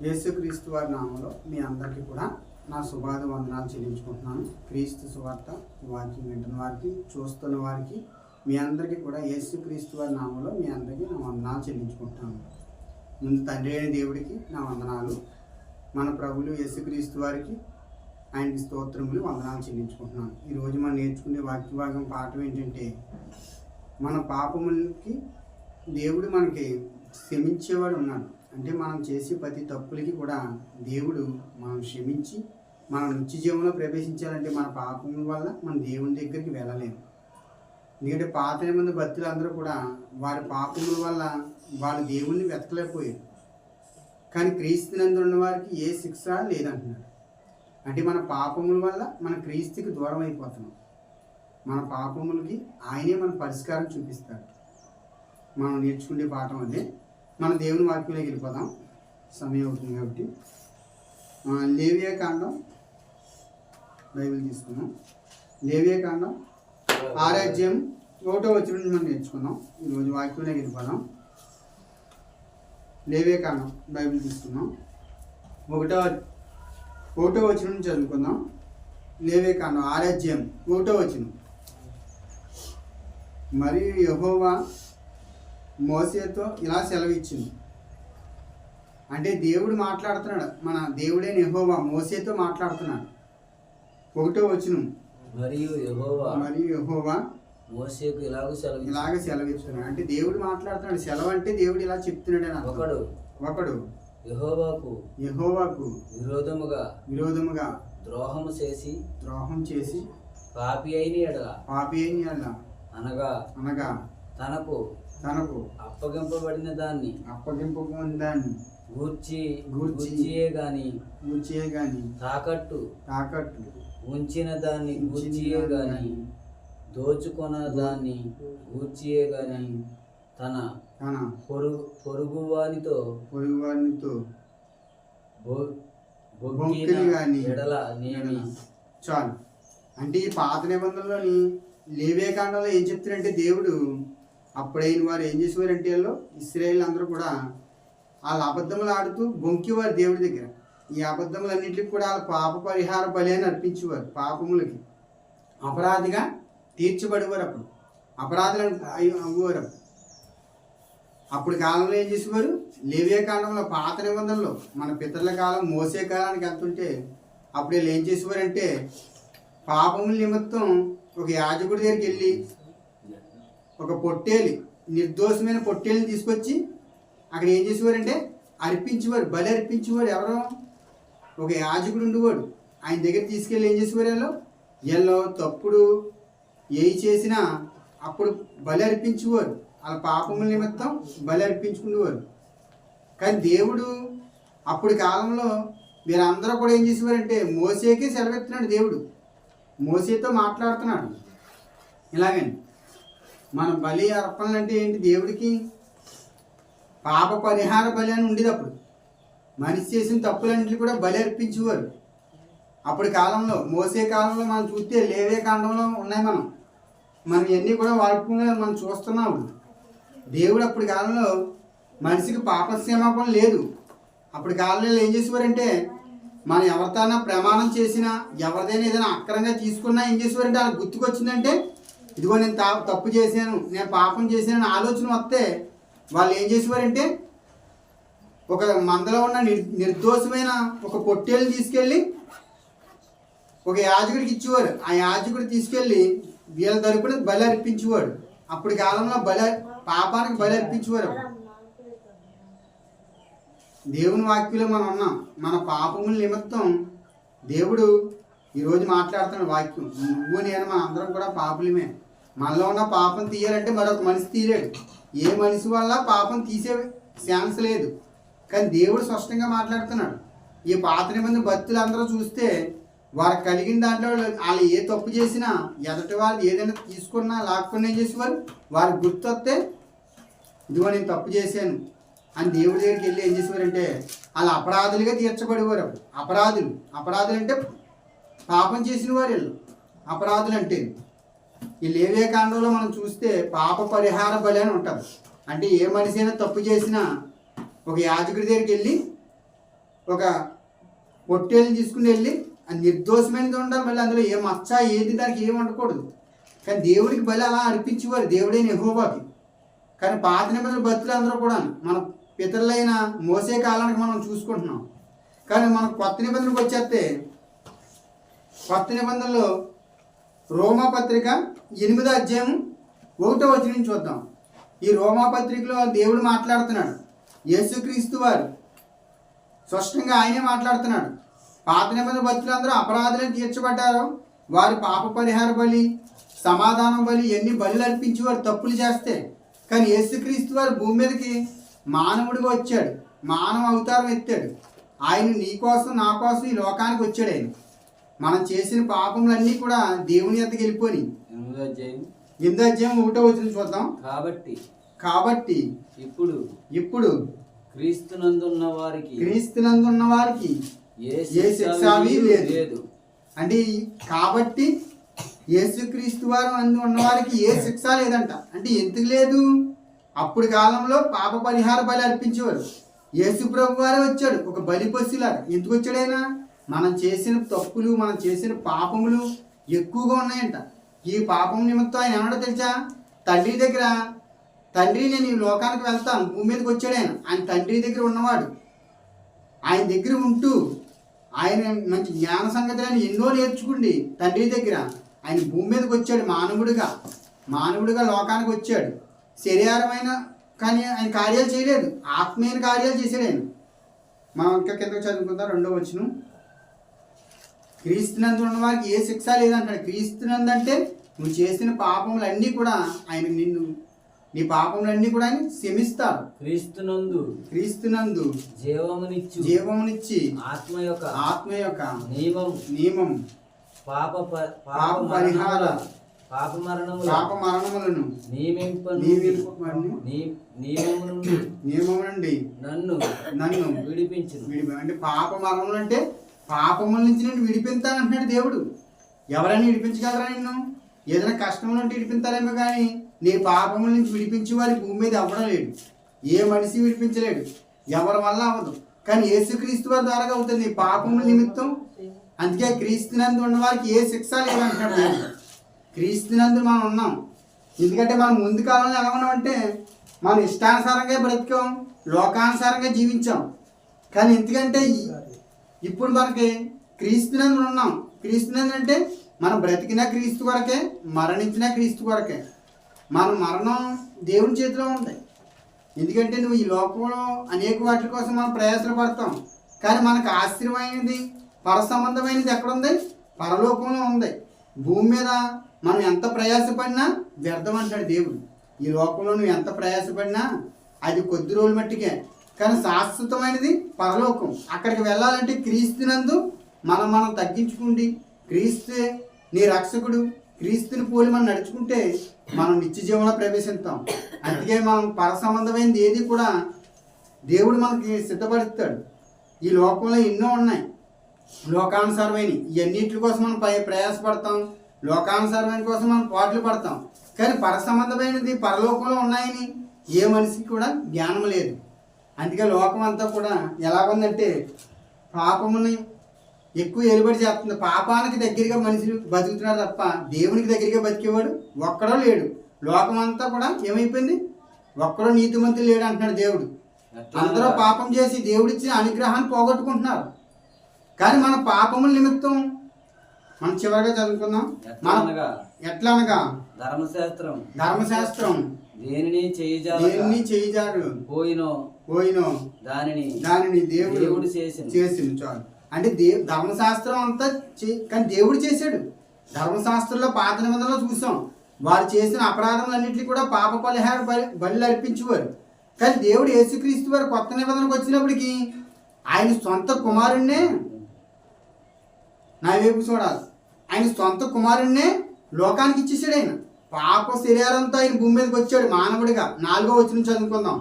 యేసుక్రీస్తు వారి నామంలో మీ అందరికీ కూడా నా శుభాద వందనాలు చెల్లించుకుంటున్నాను. క్రీస్తు సువార్త వాక్యం వింటున్న వారికి, చూస్తున్న వారికి, మీ అందరికీ కూడా యేసుక్రీస్తు వారి నామంలో మీ అందరికీ నా వందనాలు చెల్లించుకుంటున్నాను. ముందు తండ్రి అయిన దేవుడికి నా వందనాలు, మన ప్రభులు యేసుక్రీస్తు వారికి ఆయనకి స్తోత్రములు, వందనాలు చెల్లించుకుంటున్నాను. ఈరోజు మనం నేర్చుకునే వాక్య భాగం పాఠం ఏంటంటే, మన పాపములకి దేవుడు మనకి క్షమించేవాడు ఉన్నాడు. అంటే మనం చేసే ప్రతి తప్పులకి కూడా దేవుడు మనం క్షమించి మనం నిత్య జీవంలో ప్రవేశించాలంటే మన పాపముల వల్ల మన దేవుని దగ్గరికి వెళ్ళలేము. ఎందుకంటే పాత నిబంధన భక్తులు అందరూ కూడా వారి పాపముల వల్ల వాళ్ళు దేవుణ్ణి వెతకలేకపోయారు. కానీ క్రీస్తునందు ఉన్న వారికి ఏ శిక్ష లేదంటున్నాడు. అంటే మన పాపముల వల్ల మన క్రీస్తుకి దూరం అయిపోతున్నాం. మన పాపములకి ఆయనే మన పరిష్కారం చూపిస్తాడు. మనం నేర్చుకునే పాఠం అదే. మన దేవుని వాక్యంలోకి వెళ్ళిపోదాం, సమయం అవుతుంది కాబట్టి. లేవియా కాండం బైబిల్ తీసుకున్నాం. లేవియా కాండం 6వ వచనం మనం నేర్చుకున్నాం. ఈరోజు వాక్యంలోకి వెళ్ళిపోదాం. లేవియా కాండం బైబిల్ తీసుకున్నాం. 1వ వచనం చదువుకుందాం. లేవియా కాండం 1వ వచనం. మరియు యెహోవా మోసేతో ఇలా సెలవిచ్చింది. అంటే దేవుడు మాట్లాడుతున్నాడు, మన దేవుడైన యెహోవా మోసేతో మాట్లాడుతున్నాడు. 1వ వచనం. మరియు యెహోవా మోసేకు ఇలాగ సెలవిస్తున్నాడు. అంటే దేవుడు మాట్లాడుతున్నాడు. సెలవు అంటే దేవుడు ఇలా చెప్తున్నాడు అని. ఒకడు యెహోవాకు విరోధముగా ద్రోహం చేసి పాపి అయిన ఎడల అనగా తనకు అప్పగింపబడిన దాన్ని గూర్చియే గాని తాకట్టు ఉంచిన దాన్ని గూర్చియే గాని దోచుకొన దాన్ని గూర్చియే గాని తన పొరుగువానితో ఎడల నేమి. చాలు. అంటే ఈ పాత నిబంధనలోని లేవియా కాండంలో ఏం చెప్తారంటే, దేవుడు అప్పుడైన వారు ఏం చేసేవారంటే, వాళ్ళు ఇశ్రాయేలు అందరూ కూడా వాళ్ళ అబద్ధములు ఆడుతూ బొంకేవారు దేవుడి దగ్గర. ఈ అబద్ధములన్నింటికి కూడా వాళ్ళ పాప పరిహార బలి అని అర్పించేవారు. పాపములకి అపరాధిగా తీర్చబడేవారు. అప్పుడు అపరాధులు అవ్వేవారు. అప్పుడు కాలంలో ఏం చేసేవారు, లేవియా కాలంలో పాత నిబంధనలో మన పితరుల కాలం మోసే కాలానికి వెళ్తుంటే అప్పుడు వీళ్ళు ఏం చేసేవారంటే, పాపముల నిమిత్తం ఒక యాజకుడి దగ్గరికి వెళ్ళి ఒక పొట్టేలి, నిర్దోషమైన పొట్టేలిని తీసుకొచ్చి అక్కడ ఏం చేసేవారంటే అర్పించేవారు, బలి అర్పించేవారు. ఎవరో ఒక యాజకుడు ఉండేవాడు. ఆయన దగ్గర తీసుకెళ్ళి ఏం చేసేవారు, వీళ్ళు తప్పుడు ఏవి చేసినా అప్పుడు బలి అర్పించేవారు. వాళ్ళ పాపముల నిమిత్తం బలి అర్పించుకునేవారు. కానీ దేవుడు అప్పుడు కాలంలో వీరందరూ కూడా ఏం చేసేవారంటే, మోసేకే సెలవెత్తున్నాడు. దేవుడు మోసేతో మాట్లాడుతున్నాడు. ఇలాగని మన బలి అర్పణలు అంటే ఏంటి, దేవుడికి పాప పరిహార బలి అని ఉండేది. అప్పుడు మనిషి చేసిన తప్పులన్నింటినీ కూడా బలి అర్పించేవారు. అప్పుడు కాలంలో మోసే కాలంలో మనం చూస్తే లేవియా కాండంలో ఉన్నాయి. మనం ఇవన్నీ కూడా వాడుకునే మనం చూస్తున్నాం. దేవుడు అప్పుడు కాలంలో మనిషికి పాపక్షమాపణ లేదు. అప్పుడు కాలంలో ఏం చేసేవారంటే, మనం ఎవరితోనా ప్రమాణం చేసినా, ఎవరిదైనా ఏదైనా అక్రంగా తీసుకున్నా ఏం చేసేవారంటే, వాళ్ళకి గుర్తుకొచ్చిందంటే, ఇదిగో నేను తప్పు చేశాను, నేను పాపం చేశాను ఆలోచన వస్తే వాళ్ళు ఏం చేసేవారంటే, ఒక మందలో ఉన్న నిర్దోషమైన ఒక పొట్టేలు తీసుకెళ్ళి ఒక యాజకుడికి ఇచ్చేవారు. ఆ యాజకుడు తీసుకెళ్ళి వీళ్ళ తరపున బలి అర్పించేవాడు. అప్పుడు కాలంలో పాపానికి బలి అర్పించేవారు. దేవుని వాక్యంలో మనం ఉన్నాం. మన పాపముల నిమిత్తం దేవుడు ఈరోజు మాట్లాడుతున్న వాక్యం. నువ్వు నేను మన అందరం కూడా పాపులమే. మనలో ఉన్న పాపం తీయాలంటే మరొక మనిషి తీయలేడు. ఏ మనిషి వల్ల పాపం తీసే ఛాన్స్ లేదు. కానీ దేవుడు స్పష్టంగా మాట్లాడుతున్నాడు. ఈ పాత నిబంధన భక్తులు అందరూ చూస్తే వారికి కలిగిన దాంట్లో వాళ్ళు ఏ తప్పు చేసినా, ఎదటి వాళ్ళు ఏదైనా తీసుకున్నా లాక్కున్నా ఏం చేసేవారు, వారికి గుర్తొస్తే ఇదిగో నేను తప్పు చేశాను అని దేవుడి దగ్గరికి వెళ్ళి ఏం చేసేవారంటే వాళ్ళు అపరాధులుగా తీర్చబడేవారు. అపరాధులు అంటే పాపం చేసిన వారు వీళ్ళు అపరాధులు. అంటే ఈ లేవియా కాండంలో మనం చూస్తే పాప పరిహార బలి అని ఉంటుంది. అంటే ఏ మనిషి అయినా తప్పు చేసినా ఒక యాజకుడి దగ్గరికి వెళ్ళి ఒక పొట్టేళ్ళని తీసుకుని వెళ్ళి అది నిర్దోషమైనది ఉండాలి, మళ్ళీ అందులో ఏ మచ్చ ఏది దానికి ఏమి ఉండకూడదు. కానీ దేవుడికి బలి అలా అర్పించేవారు దేవుడైన యెహోవాకి. కానీ పాత నిబంధనల భక్తులు అందరూ కూడా మన పితరులైన మోసే కాలానికి మనం చూసుకుంటున్నాం. కానీ మనం కొత్త నిబంధనకు వచ్చేస్తే కొత్త నిబంధనలో రోమాపత్రిక 8వ అధ్యాయం 1వ వచనం నుంచి చూద్దాం. ఈ రోమాపత్రికలో దేవుడు మాట్లాడుతున్నాడు. యేసుక్రీస్తు వారు స్పష్టంగా ఆయనే మాట్లాడుతున్నాడు. పాత నిబంధన భక్తులందరూ అపరాధులను తీర్చబడ్డారు. వారి పాప పరిహార బలి, సమాధానం బలి ఎన్ని బలులు అర్పించి వారు తప్పులు చేస్తే, కానీ యేసుక్రీస్తు వారు భూమి మీదకి మానవుడిగా వచ్చాడు, మానవ అవతారం ఎత్తాడు. ఆయన నీ కోసం నా కోసం ఈ లోకానికి వచ్చాడు. ఆయన మనం చేసిన పాపములన్నీ కూడా దేవుని ఎద్దకు వెళ్ళిపోయి 8వ అధ్యాయం 1వ వచనం చూద్దాం. కాబట్టి ఇప్పుడు క్రీస్తునందున్న వారికి ఏ శిక్ష లేదు. అంటే కాబట్టి యేసుక్రీస్తు వారు అందు ఉన్నవారికి ఏ శిక్ష లేదంట. అంటే ఎందుకు లేదు? అప్పుడు కాలంలో పాప పరిహార బలి అర్పించేవారు. యేసు ప్రభు వారే వచ్చాడు ఒక బలి పశువులాగా. ఎందుకు వచ్చాడైనా? మనం చేసిన తప్పులు, మనం చేసిన పాపములు ఎక్కువగా ఉన్నాయంట. ఈ పాపం నిమిత్తం ఆయన ఏమన్నా తెలుసా? తండ్రి దగ్గర, తండ్రి నేను ఈ లోకానికి వెళ్తాను, భూమి మీదకి వచ్చాడు ఆయన. ఆయన తండ్రి దగ్గర ఉన్నవాడు. ఆయన దగ్గర ఉంటూ ఆయన మంచి జ్ఞాన సంగతులను ఎన్నో నేర్చుకుండి తండ్రి దగ్గర ఆయన భూమి మీదకి వచ్చాడు. మానవుడిగా లోకానికి వచ్చాడు. శరీరమైన కానీ ఆయన కార్యాలు చేయలేదు, ఆత్మీయ కార్యాలు చేశాడు ఆయన. మనం ఇంకా కిందకు చదువుకుందాం. 2వ వచనం. క్రీస్తునందు ఉన్న వారికి ఏ శిక్ష లేదంటాడు. క్రీస్తునందు అంటే నువ్వు చేసిన పాపములన్నీ కూడా ఆయన నీ పాపములన్నీ కూడా ఆయన క్షమిస్తాడు. క్రీస్తునందు జీవమునిచ్చి ఆత్మ యొక్క నియమం పాప పరిహార పాప మరణములను నియమము నుండి నన్ను విడిపించు. అంటే పాప మరణములు అంటే పాపముల నుంచి నేను విడిపిస్తానంటున్నాడు దేవుడు. ఎవరైనా విడిపించగలరా? నిన్ను ఏదైనా కష్టం నుండి విడిపిస్తారేమో, కానీ నీ పాపముల నుంచి విడిపించే వారి భూమి మీద అవ్వడం లేదు. ఏ మనిషి విడిపించలేడు, ఎవరి వల్ల అవ్వదు. కానీ యేసుక్రీస్తు వారి ద్వారా అవుతుంది నీ పాపముల నిమిత్తం. అందుకే క్రీస్తునందు ఉన్న వారికి ఏ శిక్ష లేదంటున్నాడు దేవుడు. క్రీస్తునందు మనం ఉన్నాం. ఎందుకంటే మనం ముందు కాలంలో ఎలా ఉన్నామంటే మనం ఇష్టానుసారంగా బ్రతికాం, లోకానుసారంగా జీవించాం. కానీ ఎందుకంటే ఇప్పుడు మనకి క్రీస్తునందు ఉన్నాం. క్రీస్తునందు అంటే మనం బ్రతికినా క్రీస్తు కొరకే, మరణించినా క్రీస్తు కొరకే. మన మరణం దేవుని చేతిలో ఉంది. ఎందుకంటే నువ్వు ఈ లోకంలో అనేక వాటి కోసం మనం ప్రయాసలు పడతాం. కానీ మనకు ఆశ్చర్యమైనది, పర సంబంధమైనది ఎక్కడుంది? పరలోకంలో ఉంది. భూమి మీద మనం ఎంత ప్రయాసపడినా వ్యర్థం అంటాడు దేవుడు. ఈ లోకంలో నువ్వు ఎంత ప్రయాసపడినా అది కొద్ది రోజుల మట్టికే. కానీ శాశ్వతమైనది పరలోకం. అక్కడికి వెళ్ళాలంటే క్రీస్తునందు మనం తగ్గించుకుండి, క్రీస్తే నీ రక్షకుడు, క్రీస్తుని పోలి మనం నడుచుకుంటే మనం నిత్య జీవనంలో ప్రవేశిస్తాం. అందుకే మనం పర సంబంధమైనది ఏది కూడా దేవుడు మనకి సిద్ధపరుస్తాడు. ఈ లోకంలో ఎన్నో ఉన్నాయి లోకానుసారమైన. ఇవన్నిటి కోసం మనం ప్రయాసపడతాం, లోకానుసారమైన కోసం మనం పాటలు పడతాం. కానీ పర సంబంధమైనది పరలోకంలో ఉన్నాయని ఏ మనిషికి కూడా జ్ఞానం లేదు. అందుకే లోకం అంతా కూడా ఎలాగుందంటే పాపముని ఎక్కువ ఎలుబడి చేస్తుంది. పాపానికి దగ్గరగా మనుషులు బతుకుతున్నారు తప్ప దేవునికి దగ్గరగా బతికేవాడు ఒక్కడో లేడు. లోకం అంతా కూడా ఏమైపోయింది? ఒక్కడో నీతిమంతులు లేడు అంటున్నాడు దేవుడు. అందరూ పాపం చేసి దేవుడిచ్చిన అనుగ్రహాన్ని పోగొట్టుకుంటున్నారు. కానీ మన పాపముల నిమిత్తం మనం చివరిగా చదువుకుందాం. ఎట్లా అనగా ధర్మశాస్త్రం దేనిని చేయజాడు పోయినో దానిని దేవుడు చేసింది. చాలు. అంటే ధర్మశాస్త్రం అంతా కానీ దేవుడు చేశాడు. ధర్మశాస్త్రంలో పాత నిబంధనలో చూసాం, వారు చేసిన అపరాధములన్నింటినీ కూడా పాప పరిహార బలి అర్పించేవారు. కానీ దేవుడు యేసుక్రీస్తు వారు కొత్త నిబంధనకు వచ్చినప్పటికీ ఆయన సొంత కుమారుణ్ణే, నా వైపు చూడాలి, ఆయన సొంత కుమారుణ్ణే లోకానికి ఇచ్చేసాడు. ఆయన పాప శరీరంతో ఆయన భూమి మీదకి వచ్చాడు మానవుడిగా. 4వ వచనం చదువుకుందాం.